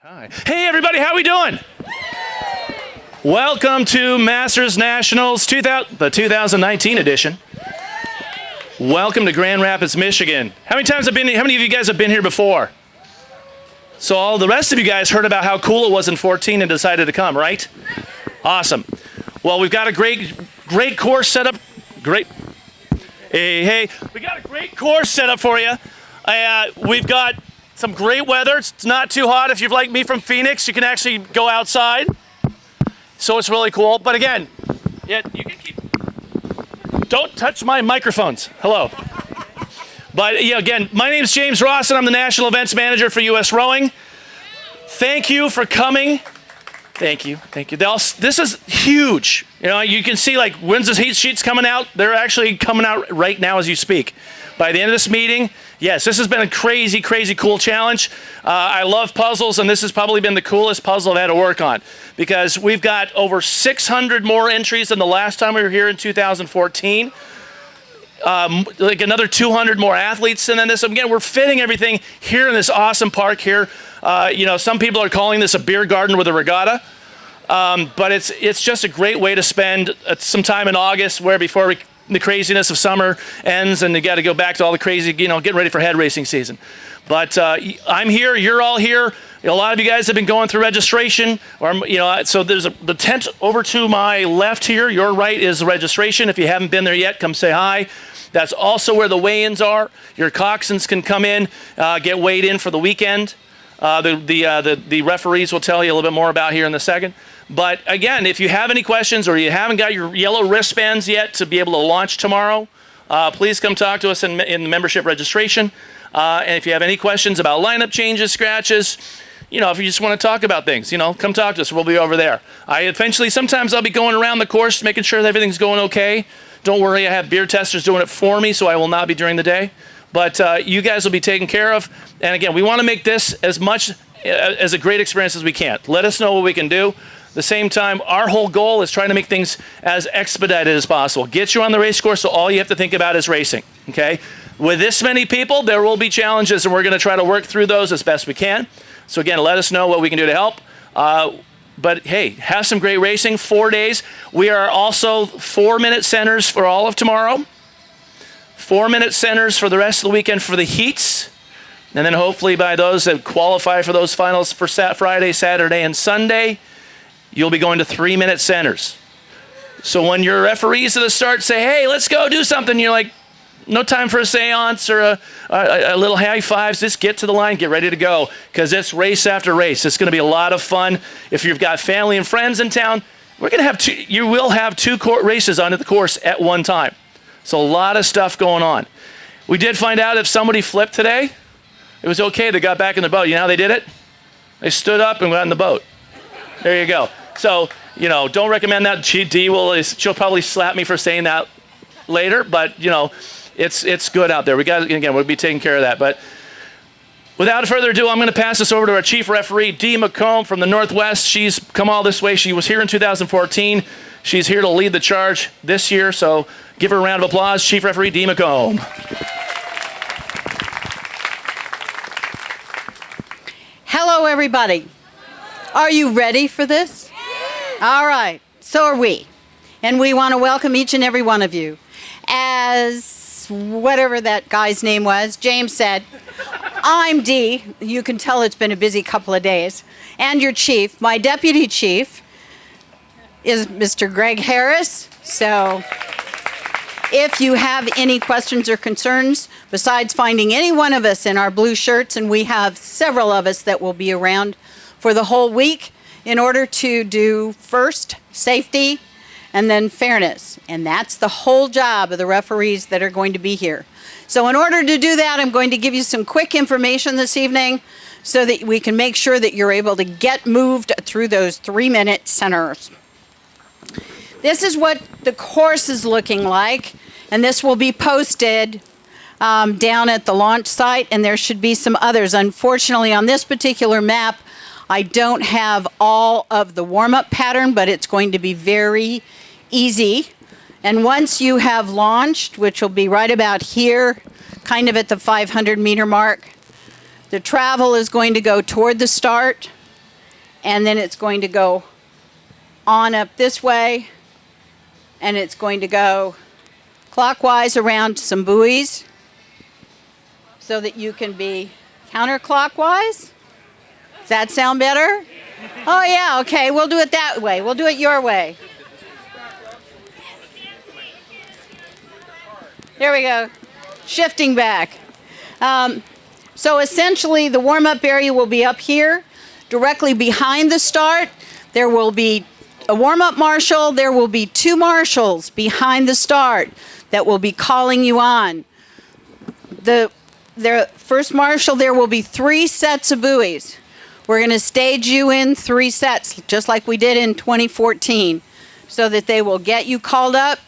Hi. Hey everybody, how we doing? Welcome to Masters Nationals the 2019 edition. Welcome to Grand Rapids, Michigan. How many of you guys have been here before? So all the rest of you guys heard about how cool it was in 14 and decided to come, right? Awesome. Well, we've got a great course set up. Hey. We got a great course set up for you. We've got some great weather. It's not too hot. If you're like me from Phoenix, you can actually go outside. So it's really cool. But again, you can don't touch my microphones. Hello. But yeah, again, my name is James Ross, and I'm the National Events Manager for U.S. Rowing. Thank you for coming. Thank you. This is huge. You know, you can see like when's the heat sheets coming out. They're actually coming out right now as you speak. By the end of this meeting, yes, this has been a crazy cool challenge. I love puzzles, and this has probably been the coolest puzzle I've had to work on because we've got over 600 more entries than the last time we were here in 2014. Like another 200 more athletes, and then this again, we're fitting everything here in this awesome park here. Some people are calling this a beer garden with a regatta, but it's just a great way to spend some time in August, where before the craziness of summer ends, and you got to go back to all the crazy, getting ready for head racing season. But I'm here, you're all here. A lot of you guys have been going through registration, so there's the tent over to my left here. Your right is the registration. If you haven't been there yet, come say hi. That's also where the weigh-ins are. Your Coxswains can come in, get weighed in for the weekend. The referees will tell you a little bit more about here in a second. But again, if you have any questions or you haven't got your yellow wristbands yet to be able to launch tomorrow, please come talk to us in the membership registration. And if you have any questions about lineup changes, scratches, if you just want to talk about things, come talk to us. We'll be over there. Sometimes I'll be going around the course, making sure that everything's going okay. Don't worry, I have beer testers doing it for me, so I will not be during the day. But you guys will be taken care of. And again, we want to make this as much as a great experience as we can. Let us know what we can do. At the same time, our whole goal is trying to make things as expedited as possible. Get you on the race course, so all you have to think about is racing, okay? With this many people, there will be challenges, and we're going to try to work through those as best we can. So again, let us know what we can do to help. But hey, have some great racing, 4 days. We are also 4-minute centers for all of tomorrow. 4-minute centers for the rest of the weekend for the heats. And then hopefully by those that qualify for those finals for Friday, Saturday, and Sunday, you'll be going to 3-minute centers. So when your referees at the start say, hey, let's go do something, you're like, no time for a seance or a little high fives. Just get to the line, get ready to go, because it's race after race. It's going to be a lot of fun. If you've got family and friends in town, you will have 2 races onto the course at one time. So a lot of stuff going on. We did find out if somebody flipped today, it was okay. They got back in the boat. You know how they did it? They stood up and got in the boat. There you go. So, don't recommend that. She'll probably slap me for saying that later, but, it's good out there. We'll be taking care of that. But without further ado, I'm going to pass this over to our chief referee, Dee McComb from the Northwest. She's come all this way. She was here in 2014. She's here to lead the charge this year. So give her a round of applause, Chief Referee Dee McComb. Hello, everybody. Are you ready for this? All right. So are we. And we want to welcome each and every one of you. As whatever that guy's name was, James said, I'm Dee. You can tell it's been a busy couple of days. And your chief, my deputy chief, is Mr. Greg Harris. So if you have any questions or concerns, besides finding any one of us in our blue shirts, and we have several of us that will be around for the whole week in order to do first safety and then fairness. And that's the whole job of the referees that are going to be here. So in order to do that, I'm going to give you some quick information this evening so that we can make sure that you're able to get moved through those 3-minute centers. This is what the course is looking like, and this will be posted down at the launch site, and there should be some others. Unfortunately, on this particular map, I don't have all of the warm-up pattern, but it's going to be very easy. And once you have launched, which will be right about here, kind of at the 500-meter mark, the travel is going to go toward the start, and then it's going to go on up this way, and it's going to go clockwise around some buoys so that you can be counterclockwise. Does that sound better? Oh yeah, okay, we'll do it that way. We'll do it your way. There we go. Shifting back. So essentially the warm-up area will be up here, directly behind the start. There will be a warm-up marshal. There will be 2 marshals behind the start that will be calling you on. The first marshal, there will be 3 sets of buoys. We're going to stage you in 3 sets, just like we did in 2014, so that they will get you called up,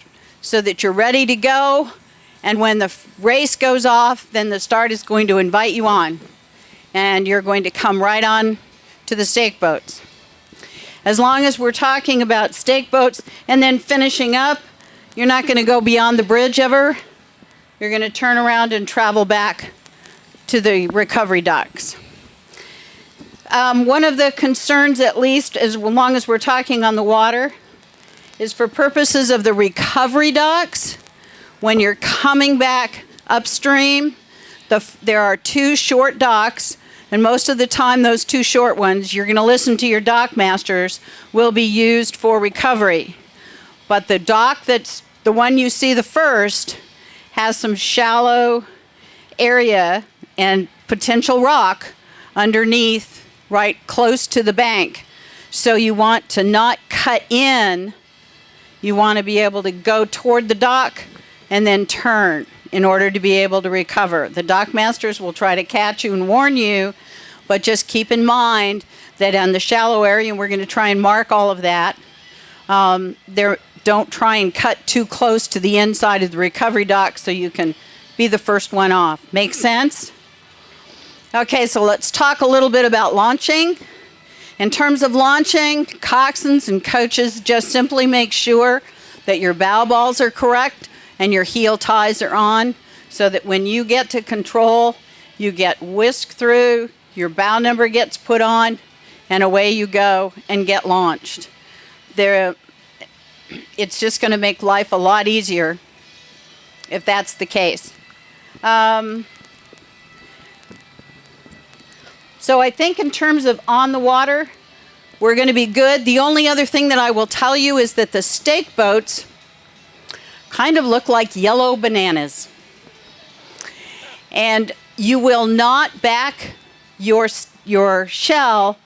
so that you're ready to go. And when the race goes off, then the start is going to invite you on. And you're going to come right on to the stake boats. As long as we're talking about stake boats and then finishing up, you're not going to go beyond the bridge ever. You're going to turn around and travel back to the recovery docks. One of the concerns, at least as long as we're talking on the water, is for purposes of the recovery docks. When you're coming back upstream, there are 2 short docks, and most of the time those 2 short ones, you're going to listen to your dock masters, will be used for recovery. But the dock that's the one you see the first has some shallow area and potential rock underneath right close to the bank. So you want to not cut in. You want to be able to go toward the dock and then turn in order to be able to recover. The dock masters will try to catch you and warn you, but just keep in mind that on the shallow area, and we're going to try and mark all of that, don't try and cut too close to the inside of the recovery dock so you can be the first one off. Make sense? Okay, so let's talk a little bit about launching. In terms of launching, coxswains and coaches just simply make sure that your bow balls are correct and your heel ties are on, so that when you get to control, you get whisked through, your bow number gets put on, and away you go and get launched. It's just going to make life a lot easier if that's the case. So I think in terms of on the water, we're going to be good. The only other thing that I will tell you is that the stake boats kind of look like yellow bananas. And you will not back your shell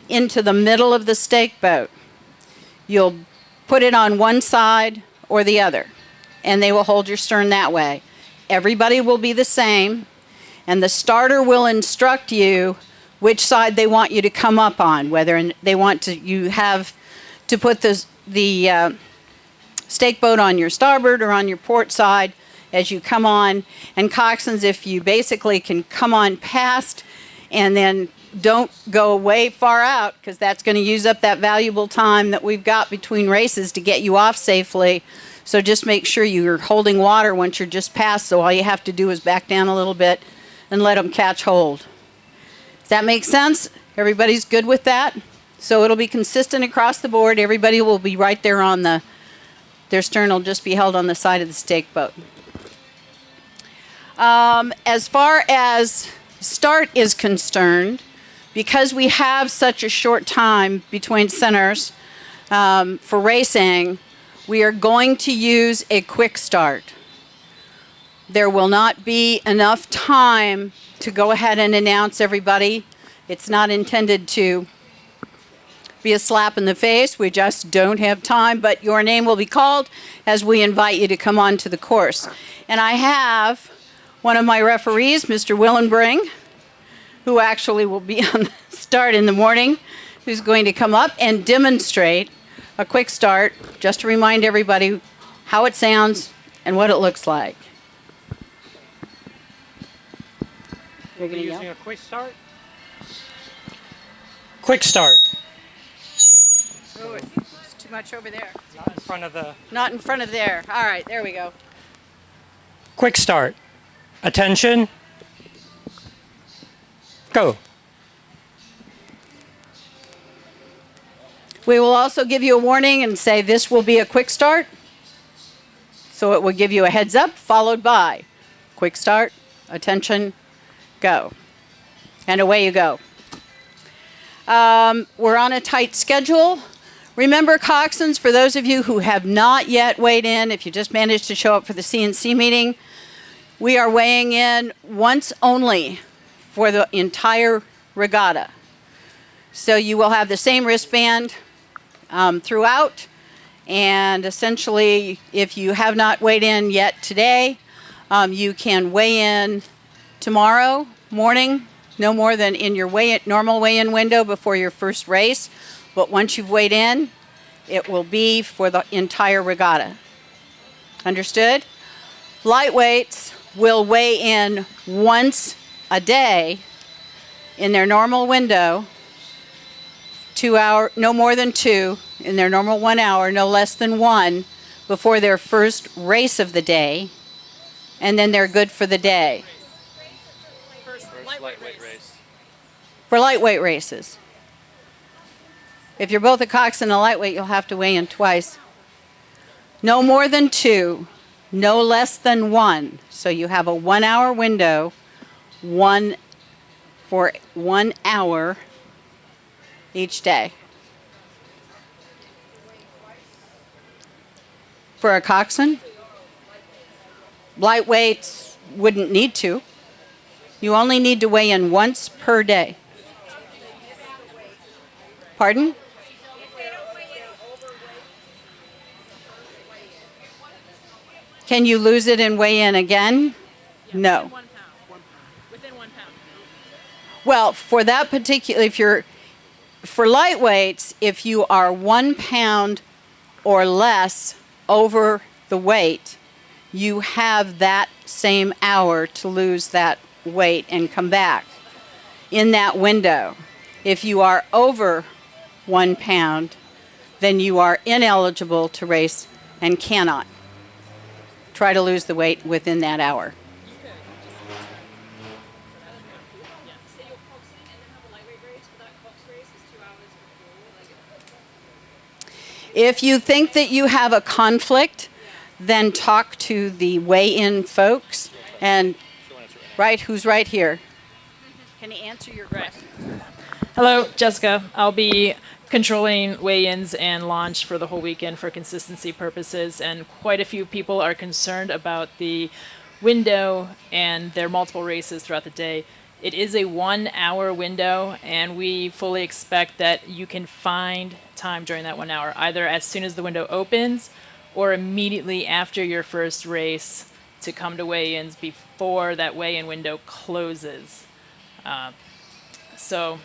into the middle of the stake boat. You'll put it on one side or the other, and they will hold your stern that way. Everybody will be the same, and the starter will instruct you which side they want you to come up on, whether they want you have to put the stake boat on your starboard or on your port side as you come on. And coxswains, if you basically can come on past and then don't go way far out, because that's going to use up that valuable time that we've got between races to get you off safely. So just make sure you're holding water once you're just past, so all you have to do is back down a little bit and let them catch hold. Does that make sense? Everybody's good with that? So it'll be consistent across the board. Everybody will be right there on their stern will just be held on the side of the stake boat. As far as start is concerned, because we have such a short time between centers for racing, we are going to use a quick start. There will not be enough time to go ahead and announce everybody. It's not intended to be a slap in the face. We just don't have time, but your name will be called as we invite you to come on to the course. And I have one of my referees, Mr. Willenbring, who actually will be on the start in the morning, who's going to come up and demonstrate a quick start, just to remind everybody how it sounds and what it looks like. You're using a quick start? Quick start. Oh, it's too much over there. Not in front of the... Not in front of there. All right, there we go. Quick start. Attention. Go. We will also give you a warning and say this will be a quick start. So it will give you a heads up, followed by quick start, attention, go. And away you go. We're on a tight schedule. Remember, Coxswains, for those of you who have not yet weighed in, if you just managed to show up for the CNC meeting, we are weighing in once only for the entire regatta. So you will have the same wristband throughout. And essentially, if you have not weighed in yet today, you can weigh in tomorrow morning, no more than in your normal weigh-in window before your first race. But once you've weighed in, it will be for the entire regatta. Understood? Lightweights will weigh in once a day in their normal window, 2 hour, no more than 2, in their normal 1 hour, no less than 1, before their first race of the day, and then they're good for the day. First lightweight race. For lightweight races. If you're both a Cox and a lightweight, you'll have to weigh in twice. No more than 2, no less than 1. So you have a 1 hour window, for 1 hour each day. For a coxswain, lightweights wouldn't need to. You only need to weigh in once per day. Pardon? Can you lose it and weigh in again? No. Within 1 pound. Well, for that particular, for lightweights, if you are 1 pound or less over the weight, you have that same hour to lose that weight and come back in that window. If you are over 1 pound, then you are ineligible to race and cannot try to lose the weight within that hour. If you think that you have a conflict, then talk to the weigh-in folks. And right, who's right here? Can he answer your question? Hello, Jessica. I'll be controlling weigh-ins and launch for the whole weekend for consistency purposes, and quite a few people are concerned about the window and their multiple races throughout the day. It is a 1 hour window, and we fully expect that you can find time during that 1 hour, either as soon as the window opens or immediately after your first race to come to weigh-ins before that weigh-in window closes. So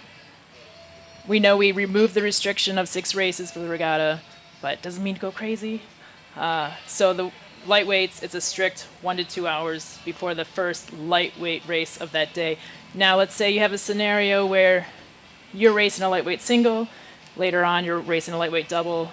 we know we removed the restriction of 6 races for the regatta, but it doesn't mean to go crazy. So the lightweights, it's a strict 1 to 2 hours before the first lightweight race of that day. Now, let's say you have a scenario where you're racing a lightweight single, later on you're racing a lightweight double,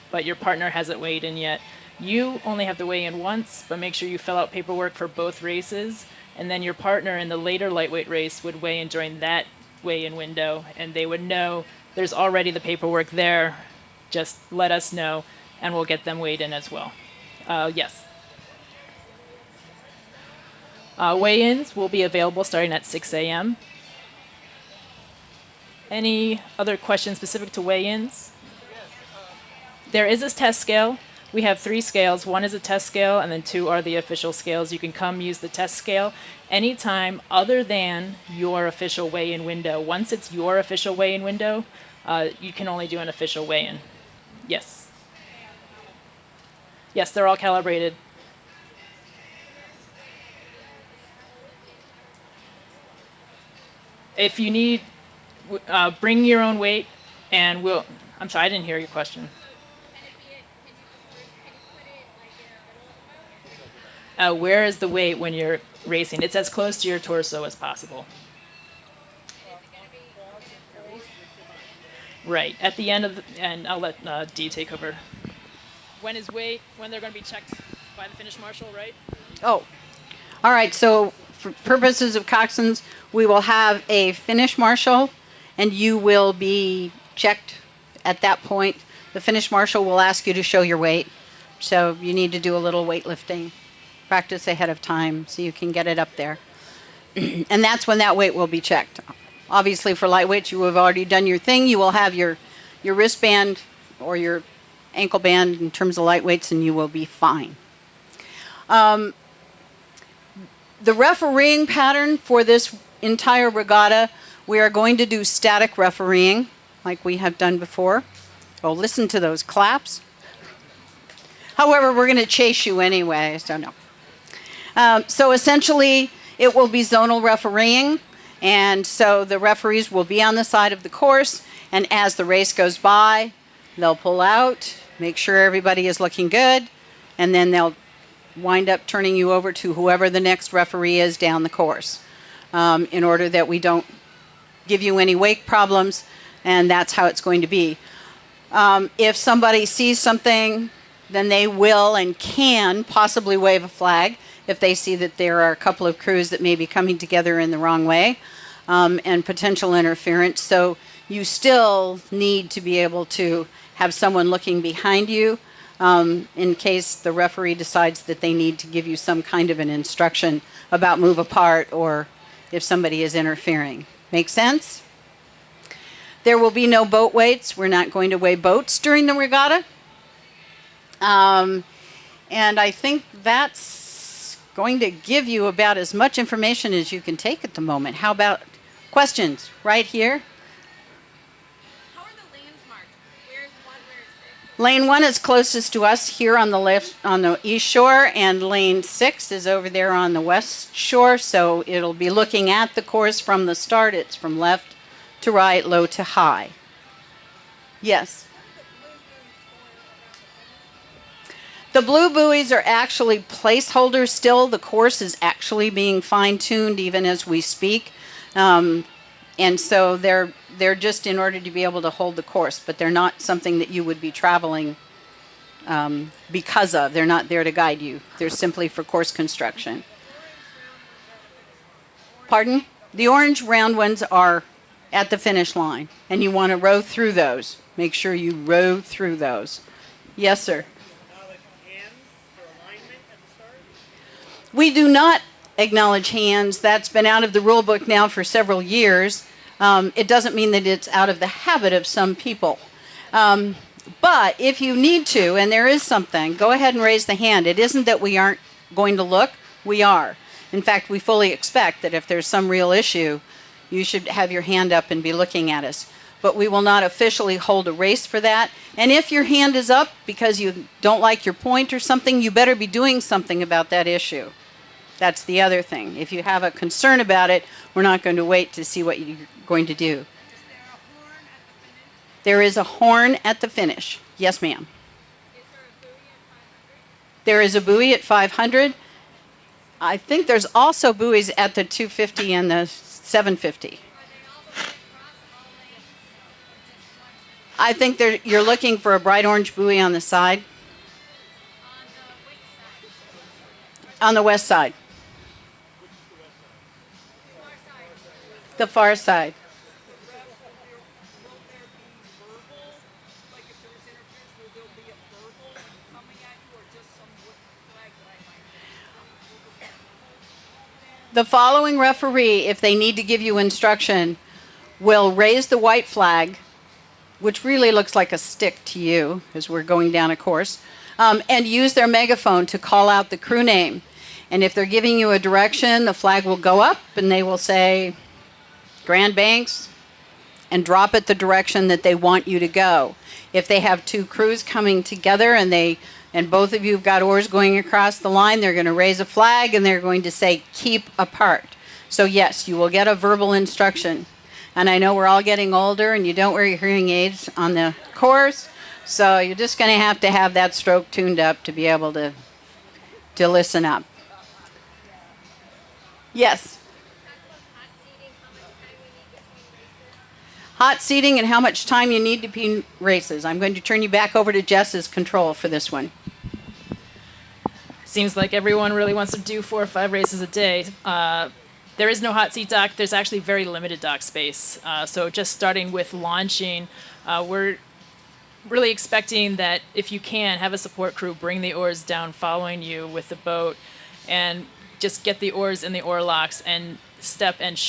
but your partner hasn't weighed in yet. You only have to weigh in once, but make sure you fill out paperwork for both races, and then your partner in the later lightweight race would weigh in during that weigh-in window, and they would know there's already the paperwork there. Just let us know, and we'll get them weighed in as well. Yes. Weigh-ins will be available starting at 6 a.m. Any other questions specific to weigh-ins? There is a test scale. We have 3 scales. 1 is a test scale, and then 2 are the official scales. You can come use the test scale anytime other than your official weigh-in window. Once it's your official weigh-in window, you can only do an official weigh-in. Yes. Yes, they're all calibrated. If you need, bring your own weight, and we'll. I'm sorry, I didn't hear your question. Where is the weight when you're racing? It's as close to your torso as possible. Right, at the end of the, and I'll let Dee take over. When is weight, when they're going to be checked by the finish marshal, right? Oh, all right. So for purposes of Coxswains, we will have a finish marshal, and you will be checked at that point, the finish marshal will ask you to show your weight. So you need to do a little weightlifting, practice ahead of time so you can get it up there. And that's when that weight will be checked. Obviously, for lightweights, you have already done your thing. You will have your wristband or your ankle band in terms of lightweights, and you will be fine. The refereeing pattern for this entire regatta, we are going to do static refereeing like we have done before. Oh, listen to those claps. However, we're going to chase you anyway, so no. So essentially, it will be zonal refereeing, and so the referees will be on the side of the course, and as the race goes by, they'll pull out, make sure everybody is looking good, and then they'll wind up turning you over to whoever the next referee is down the course, in order that we don't give you any wake problems, and that's how it's going to be. If somebody sees something, then they will and can possibly wave a flag if they see that there are a couple of crews that may be coming together in the wrong way, and potential interference. So you still need to be able to have someone looking behind you in case the referee decides that they need to give you some kind of an instruction about move apart or if somebody is interfering. Make sense? There will be no boat weights. We're not going to weigh boats during the regatta. And I think that's going to give you about as much information as you can take at the moment. How about questions right here? How are the lanes marked? Where is 1, where is 6? Lane 1 is closest to us here on the left, on the east shore, and lane 6 is over there on the west shore. So it'll be looking at the course from the start. It's from left to right, low to high. Yes. The blue buoys are actually placeholders still. The course is actually being fine-tuned even as we speak. And so they're just in order to be able to hold the course, but they're not something that you would be traveling because of. They're not there to guide you. They're simply for course construction. Pardon? The orange round ones are at the finish line, and you want to row through those. Make sure you row through those. Yes, sir. We do not acknowledge hands. That's been out of the rule book now for several years. It doesn't mean that it's out of the habit of some people. But if you need to, and there is something, go ahead and raise the hand. It isn't that we aren't going to look. We are. In fact, we fully expect that if there's some real issue, you should have your hand up and be looking at us. But we will not officially hold a race for that. And if your hand is up because you don't like your point or something, you better be doing something about that issue. That's the other thing. If you have a concern about it, we're not going to wait to see what you're going to do. There is a horn at the finish. Yes, ma'am. There is a buoy at 500. I think there's also buoys at the 250 and the 750. I think you're looking for a bright orange buoy on the side. On the west side. The far side. The following referee, if they need to give you instruction, will raise the white flag, which really looks like a stick to you as we're going down a course, and use their megaphone to call out the crew name. And if they're giving you a direction, the flag will go up and they will say Grand Banks and drop it the direction that they want you to go. If they have two crews coming together and both of you have got oars going across the line, they're going to raise a flag and they're going to say keep apart. So yes, you will get a verbal instruction. And I know we're all getting older and you don't wear your hearing aids on the course, so you're just going to have that stroke tuned up to be able to listen up. Yes? Hot seating and how much time you need between races. I'm going to turn you back over to Jess's control for this one. Seems like everyone really wants to do 4 or 5 races a day. There is no hot seat dock. There's actually very limited dock space. So just starting with launching, we're really expecting that if you can, have a support crew bring the oars down following you with the boat and just get the oars in the oar locks and step and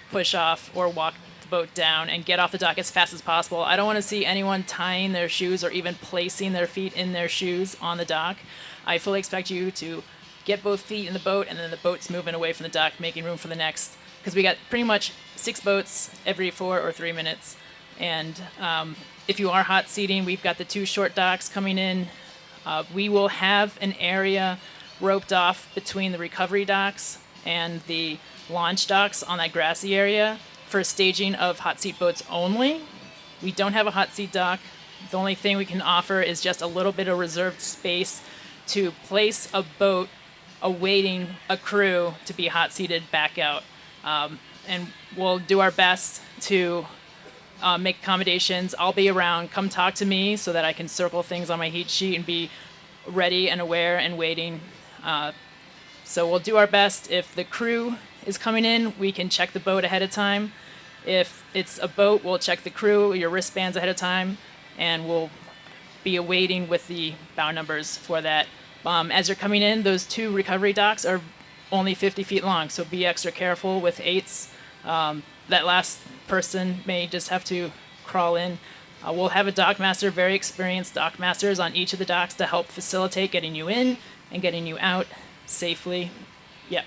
push off or walk the boat down and get off the dock as fast as possible. I don't want to see anyone tying their shoes or even placing their feet in their shoes on the dock. I fully expect you to get both feet in the boat and then the boat's moving away from the dock, making room for the next. Because we got pretty much 6 boats every 4 or 3 minutes. And if you are hot seating, we've got the 2 short docks coming in. We will have an area roped off between the recovery docks and the launch docks on that grassy area for staging of hot seat boats only. We don't have a hot seat dock. The only thing we can offer is just a little bit of reserved space to place a boat awaiting a crew to be hot seated back out. And we'll do our best to make accommodations. I'll be around. Come talk to me so that I can circle things on my heat sheet and be ready and aware and waiting. So we'll do our best. If the crew is coming in, we can check the boat ahead of time. If it's a boat, we'll check the crew, your wristbands ahead of time, and we'll be awaiting with the bow numbers for that. As you're coming in, those 2 recovery docks are only 50 feet long, so be extra careful with 8s. That last person may just have to crawl in. We'll have a dock master, very experienced dock masters on each of the docks to help facilitate getting you in and getting you out safely. Yep.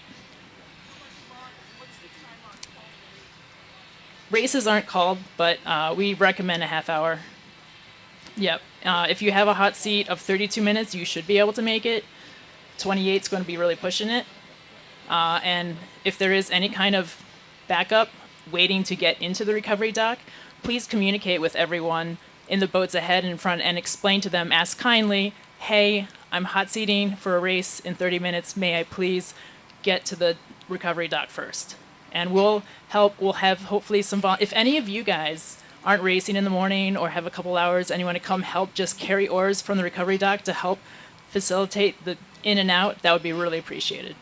Races aren't called, but we recommend a half hour. Yep. If you have a hot seat of 32 minutes, you should be able to make it. 28 is going to be really pushing it. And if there is any kind of backup waiting to get into the recovery dock, please communicate with everyone in the boats ahead and in front and explain to them, ask kindly, hey, I'm hot seating for a race in 30 minutes. May I please get to the recovery dock first? And we'll have hopefully some, if any of you guys aren't racing in the morning or have a couple hours and you want to come help just carry oars from the recovery dock to help facilitate the in and out, that would be really appreciated.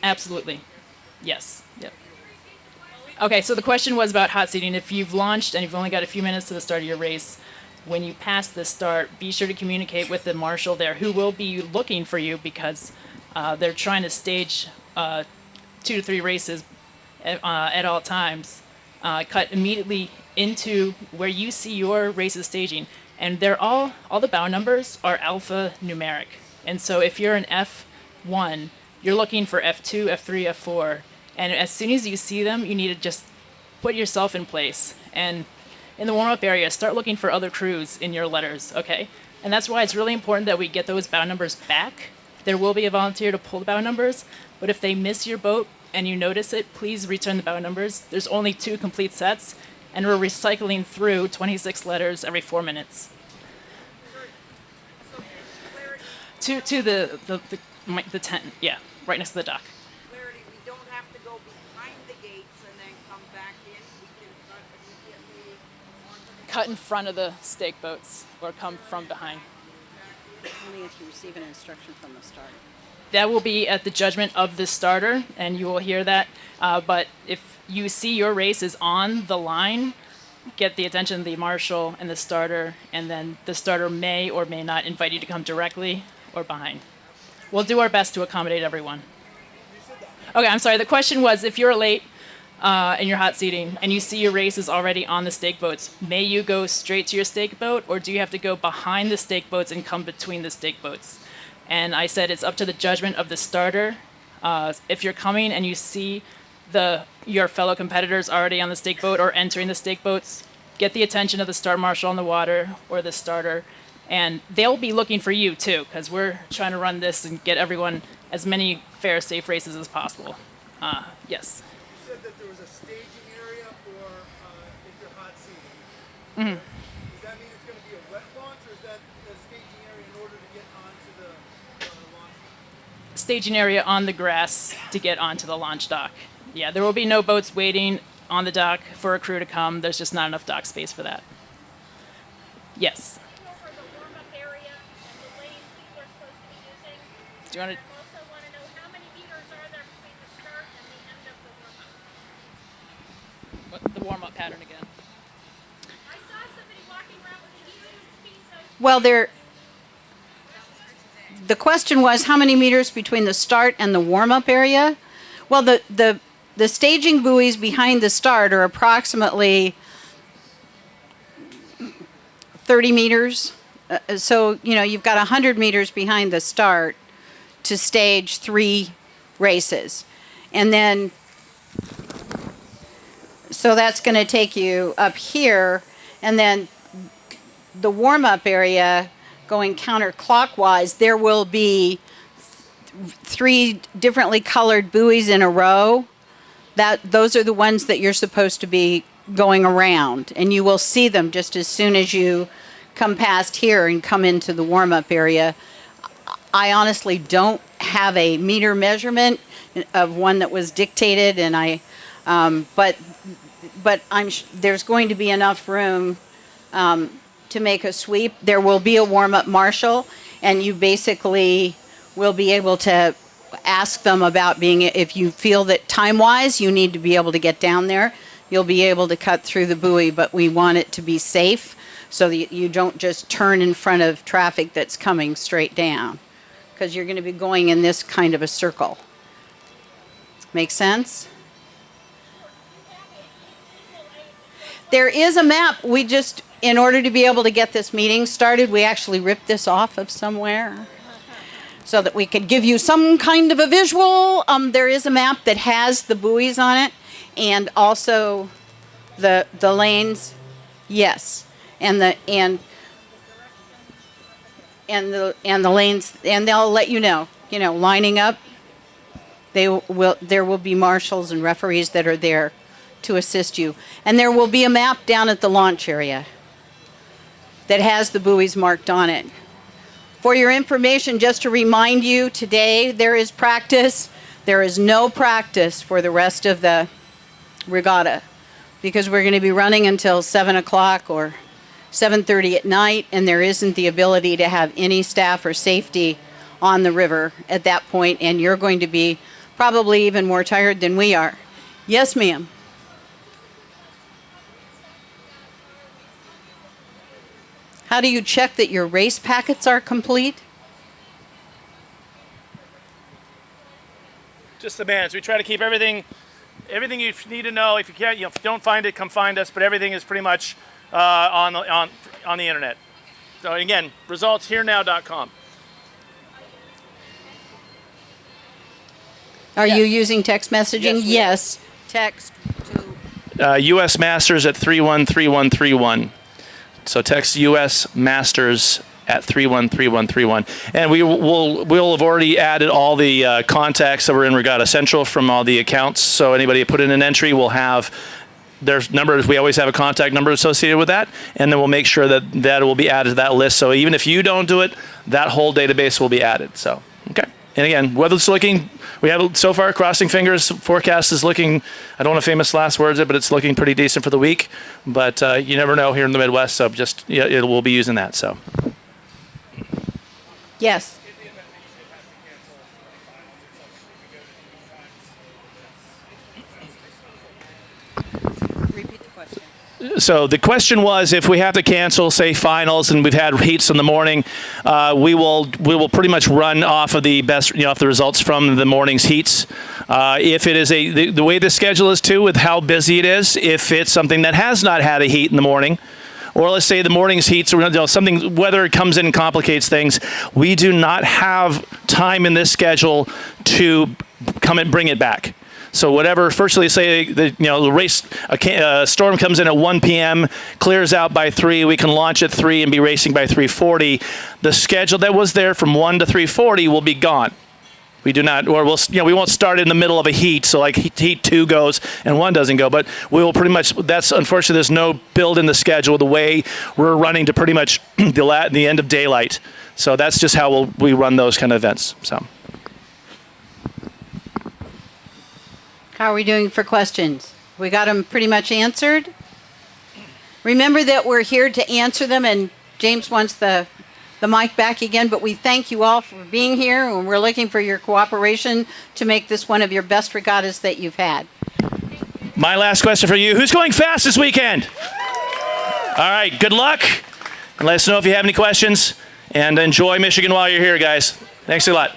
Absolutely. Yes. Yep. Okay, so the question was about hot seating. If you've launched and you've only got a few minutes to the start of your race, when you pass the start, be sure to communicate with the marshal there who will be looking for you because they're trying to stage 2 to 3 races at all times. Cut immediately into where you see your races staging. And they're all the bow numbers are alphanumeric. And so if you're an F1, you're looking for F2, F3, F4. And as soon as you see them, you need to just put yourself in place. And in the warm-up area, start looking for other crews in your letters, okay? And that's why it's really important that we get those bow numbers back. There will be a volunteer to pull the bow numbers, but if they miss your boat and you notice it, please return the bow numbers. There's only 2 complete sets, and we're recycling through 26 letters every 4 minutes. To the tent, yeah, right next to the dock. Clarity, we don't have to go behind the gates and then come back in. We can cut immediately onto the Cut in front of the stake boats or come from behind. Only if you receive an instruction from the starter. That will be at the judgment of the starter, and you will hear that. But if you see your race is on the line, get the attention of the marshal and the starter, and then the starter may or may not invite you to come directly or behind. We'll do our best to accommodate everyone. Okay, I'm sorry. The question was, if you're late and you're hot seating and you see your race is already on the stake boats, may you go straight to your stake boat, or do you have to go behind the stake boats and come between the stake boats? And I said it's up to the judgment of the starter. If you're coming and you see your fellow competitors already on the stake boat or entering the stake boats, get the attention of the start marshal on the water or the starter. And they'll be looking for you too, because we're trying to run this and get everyone as many fair, safe races as possible. Yes. You said that there was a staging area for if you're hot seating. Mm-hmm. Does that mean it's going to be a wet launch, or is that the staging area in order to get onto the launch? Staging area on the grass to get onto the launch dock. Yeah, there will be no boats waiting on the dock for a crew to come. There's just not enough dock space for that. Yes. Do you want to? Also want to know how many meters are there between the start and the end of the warm-up? What, the warm-up pattern again. I saw somebody walking around with a huge piece of Well, the question was how many meters between the start and the warm-up area? Well, the staging buoys behind the start are approximately 30 meters. So, you've got 100 meters behind the start to stage 3 races. And then, so that's going to take you up here. And then the warm-up area going counterclockwise, there will be 3 differently colored buoys in a row. Those are the ones that you're supposed to be going around. And you will see them just as soon as you come past here and come into the warm-up area. I honestly don't have a meter measurement of one that was dictated, and but there's going to be enough room to make a sweep. There will be a warm-up marshal, and you basically will be able to ask them about if you feel that time-wise you need to be able to get down there, you'll be able to cut through the buoy, but we want it to be safe so that you don't just turn in front of traffic that's coming straight down, because you're going to be going in this kind of a circle. Make sense? There is a map. In order to be able to get this meeting started, we actually ripped this off of somewhere so that we could give you some kind of a visual. There is a map that has the buoys on it and also the lanes. Yes. And the lanes, and they'll let you know, lining up. There will be marshals and referees that are there to assist you. And there will be a map down at the launch area that has the buoys marked on it. For your information, just to remind you, today there is practice. There is no practice for the rest of the regatta because we're going to be running until 7 o'clock or 7:30 at night, and there isn't the ability to have any staff or safety on the river at that point, and you're going to be probably even more tired than we are. Yes, ma'am. How do you check that your race packets are complete? Just the bands. We try to keep everything you need to know. If you can't, if you don't find it, come find us. But everything is pretty much on the internet. So again, resultsherenow.com. Are you using text messaging? Yes, we Yes. Text to U.S. Masters at 313131. So text U.S. Masters at 313131. And we'll have already added all the contacts that were in Regatta Central from all the accounts. So anybody put in an entry will have their numbers. We always have a contact number associated with that. And then we'll make sure that will be added to that list. So even if you don't do it, that whole database will be added. So, okay. And again, weather's looking, we have so far, crossing fingers, forecast is looking, I don't want to famous last words it, but it's looking pretty decent for the week. But you never know here in the Midwest, so just, we'll be using that, so. yes. Repeat the question. So the question was, if we have to cancel, say, finals, and we've had heats in the morning, we will pretty much run off of the best, off the results from the morning's heats. If it is the way the schedule is too, with how busy it is, if it's something that has not had a heat in the morning, or let's say the morning's heats, something, weather comes in and complicates things, we do not have time in this schedule to come and bring it back. So whatever, firstly, say the race, a storm comes in at 1 p.m., clears out by 3, we can launch at 3 and be racing by 3:40. The schedule that was there from 1 to 3:40 will be gone. We do not, or we won't start in the middle of a heat, so like heat 2 goes and 1 doesn't go, but we will pretty much, that's unfortunately, there's no build in the schedule the way we're running to pretty much the end of daylight. So that's just how we run those kind of events, so. How are we doing for questions? We got them pretty much answered? Remember that we're here to answer them, and James wants the the mic back again, but we thank you all for being here, and we're looking for your cooperation to make this one of your best regattas that you've had. My last question for you. Who's going fast this weekend? All right, good luck. And let us know if you have any questions. And enjoy Michigan while you're here, guys. Thanks a lot.